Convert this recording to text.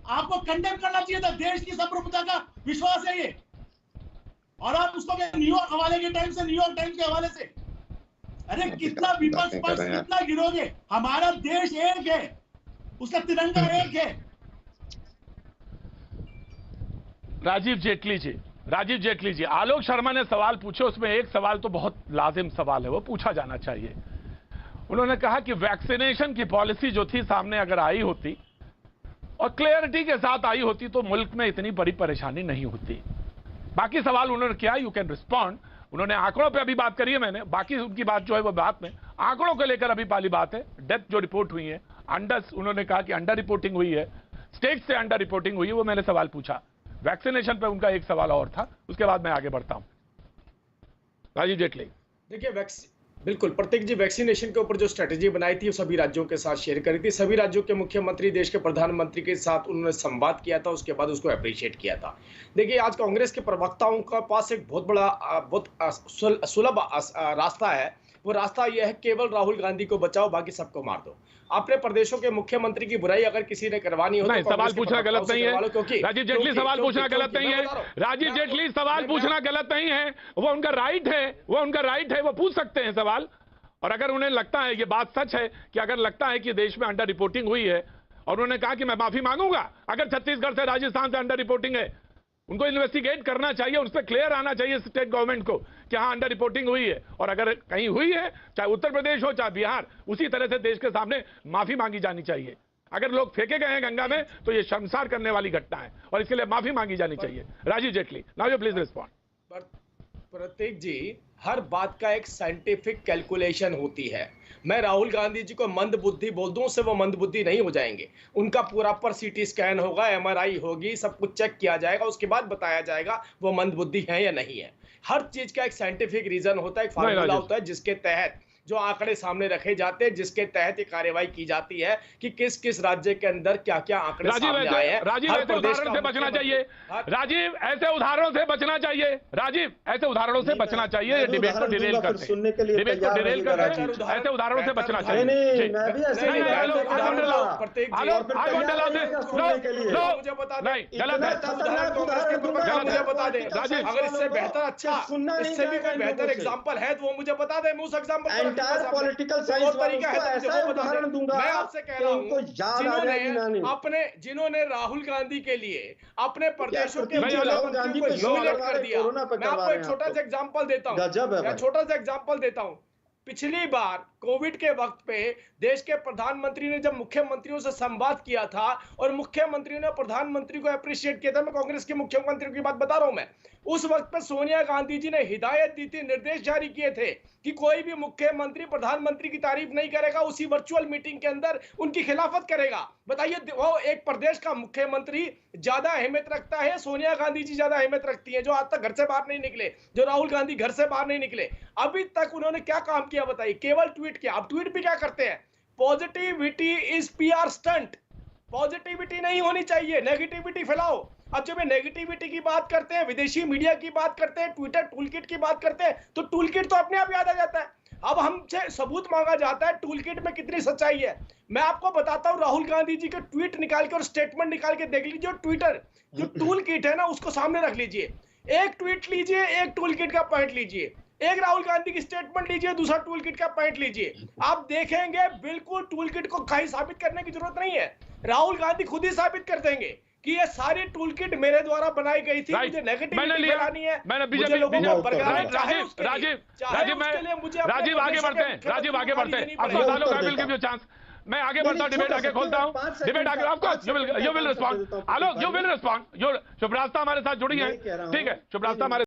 आपको कंडेम करना चाहिए था। देश की संप्रभुता का विश्वास है ये, और आप उसको न्यूयॉर्क हवाले के टाइम से, न्यूयॉर्क टाइम्स के हवाले से, अरे कितना विपक्ष पक्ष कितना गिरोगे? हमारा देश एक है, उसका तिरंगा एक है। राजीव जेटली जी, आलोक शर्मा ने सवाल पूछे, उसमें एक सवाल तो बहुत लाजिम सवाल है, वो पूछा जाना चाहिए। उन्होंने कहा कि वैक्सीनेशन की पॉलिसी जो थी सामने अगर आई होती और क्लियरिटी के साथ आई होती तो मुल्क में इतनी बड़ी परेशानी नहीं होती। बाकी सवाल उन्होंने किया, यू कैन रिस्पॉन्ड। उन्होंने आंकड़ों पे अभी बात करी है, मैंने बाकी उनकी बात जो है वो बात में आंकड़ों को लेकर अभी पहली बात है। डेथ जो रिपोर्ट हुई है, उन्होंने कहा कि अंडर रिपोर्टिंग हुई है, स्टेट से अंडर रिपोर्टिंग हुई है, वो मैंने सवाल पूछा। वैक्सीनेशन पे उनका एक सवाल और था, उसके बाद मैं आगे बढ़ता हूं। राजीव जेटली, देखिए बिल्कुल प्रतीक जी, वैक्सीनेशन के ऊपर जो स्ट्रेटेजी बनाई थी वो सभी राज्यों के साथ शेयर करी थी। सभी राज्यों के मुख्यमंत्री, देश के प्रधानमंत्री के साथ उन्होंने संवाद किया था, उसके बाद उसको अप्रिशिएट किया था। देखिए आज कांग्रेस के प्रवक्ताओं का पास एक बहुत बड़ा बहुत सुलभ रास्ता है। वो रास्ता यह है, केवल राहुल गांधी को बचाओ, बाकी सबको मार दो। अपने प्रदेशों के मुख्यमंत्री की बुराई अगर किसी ने करवानी हो नहीं, तो सवाल पूछना गलत नहीं है राजीव जेटली, सवाल पूछना गलत नहीं है राजीव जेटली, सवाल पूछना गलत नहीं है, वो उनका राइट है, वो पूछ सकते हैं सवाल। और अगर उन्हें लगता है, ये बात सच है कि अगर लगता है कि देश में अंडर रिपोर्टिंग हुई है, और उन्होंने कहा कि मैं माफी मांगूंगा अगर छत्तीसगढ़ से, राजस्थान से अंडर रिपोर्टिंग है, उनको इन्वेस्टिगेट करना चाहिए, उस पर क्लियर आना चाहिए स्टेट गवर्नमेंट को कि हाँ अंडर रिपोर्टिंग हुई है। और अगर कहीं हुई है, चाहे उत्तर प्रदेश हो चाहे बिहार, उसी तरह से देश के सामने माफी मांगी जानी चाहिए। अगर लोग फेंके गए हैं गंगा में तो ये शर्मसार करने वाली घटना है और इसके लिए माफी मांगी जानी चाहिए। Rajiv Jaitley, now you please respond. Pratik ji, हर बात का एक साइंटिफिक कैलकुलेशन होती है। मैं राहुल गांधी जी को मंद बुद्धि बोल दूं, उससे वो मंद बुद्धि नहीं हो जाएंगे। उनका पूरा पर सीटी स्कैन होगा, एमआरआई होगी, सब कुछ चेक किया जाएगा, उसके बाद बताया जाएगा वो मंद बुद्धि है या नहीं है। हर चीज का एक साइंटिफिक रीजन होता है, एक फार्मूला होता है, जिसके तहत जो आंकड़े सामने रखे जाते हैं, जिसके तहत ये कार्यवाही की जाती है कि किस किस राज्य के अंदर क्या क्या आंकड़े सामने आए हैं। राजीव ऐसे उदाहरणों से बचना चाहिए, राजीव ऐसे उदाहरणों से बचना चाहिए, राजीव ऐसे उदाहरणों से बचना चाहिए। डिबेट को डिरेल करते हैं, डिबेट को डिरेल करते हैं, ऐसे उदाहरणों से बचना चाहिए। अगर इससे बेहतर, अच्छा इससे भी कोई बेहतर एग्जाम्पल है तो वो मुझे बता दे। उस एग्जाम्पल पॉलिटिकल साइंस तरीका है तो उदाहरण दूंगा। मैं आपसे कह रहा हूं, जिन्होंने राहुल गांधी के लिए अपने प्रदेशों के मुख्यमंत्री को ह्यूमिलेट कर दिया। मैं आपको एक छोटा सा एग्जांपल देता हूं। पिछली बार कोविड के वक्त पे देश के प्रधानमंत्री ने जब मुख्यमंत्रियों से संवाद किया था और मुख्यमंत्री ने प्रधानमंत्री को अप्रिशिएट किया था, मैं कांग्रेस के मुख्यमंत्रियों की बात बता रहा हूं। मैं उस वक्त पे सोनिया गांधी जी ने हिदायत दी थी, निर्देश जारी किए थे कि कोई भी मुख्यमंत्री प्रधानमंत्री की तारीफ नहीं करेगा, उसी वर्चुअल मीटिंग के अंदर उनकी खिलाफत करेगा। बताइए, वो एक प्रदेश का मुख्यमंत्री ज्यादा अहमियत रखता है, सोनिया गांधी जी ज्यादा अहमियत रखती है, जो आज तक घर से बाहर नहीं निकले, जो राहुल गांधी घर से बाहर नहीं निकले। अभी तक उन्होंने क्या काम किया बताइए? केवल ट्वीट किया। अब ट्वीट भी क्या करते हैं? Positivity is PR stunt. Positivity नहीं होनी चाहिए, नेगेटिविटी फैलाओ। अब जब नेगेटिविटी की बात करते हैं, विदेशी मीडिया की बात करते हैं, ट्विटर टूलकिट की बात करते हैं, तो टूलकिट तो अपने आप याद आ जाता है। अब हमसे सबूत मांगा जाता है टूलकिट में कितनी सच्चाई है। मैं आपको बताता हूं, राहुल गांधी जी के ट्वीट निकाल के और स्टेटमेंट निकाल के देख लीजिए। ट्विटर जो टूलकिट है ना, उसको सामने रख लीजिए। एक ट्वीट लीजिए, एक टूलकिट का पॉइंट लीजिए, एक राहुल गांधी की स्टेटमेंट लीजिए, दूसरा टूलकिट का पॉइंट लीजिए। आप देखेंगे बिल्कुल टूलकिट को कहीं साबित करने की जरूरत नहीं है। राहुल गांधी खुद ही साबित कर देंगे कि ये सारी टूलकिट मेरे द्वारा बनाई गई थी, मुझे नेगेटिविटी फैलानी है, मुझे लोगों को बरकरार चाहे उसके लिए। राजीव आगे बढ़ते हैं, राजीव आगे बढ़ते हैं। I will give you chance. मैं आगे बढ़ता हूं, डिबेट आगे खोलता हूं, डिबेट आगे। Of course you will respond. Alok, you will respond. Shubhrastha हमारे साथ जुड़ी है, ठीक है, शुभ्रास्ता हमारे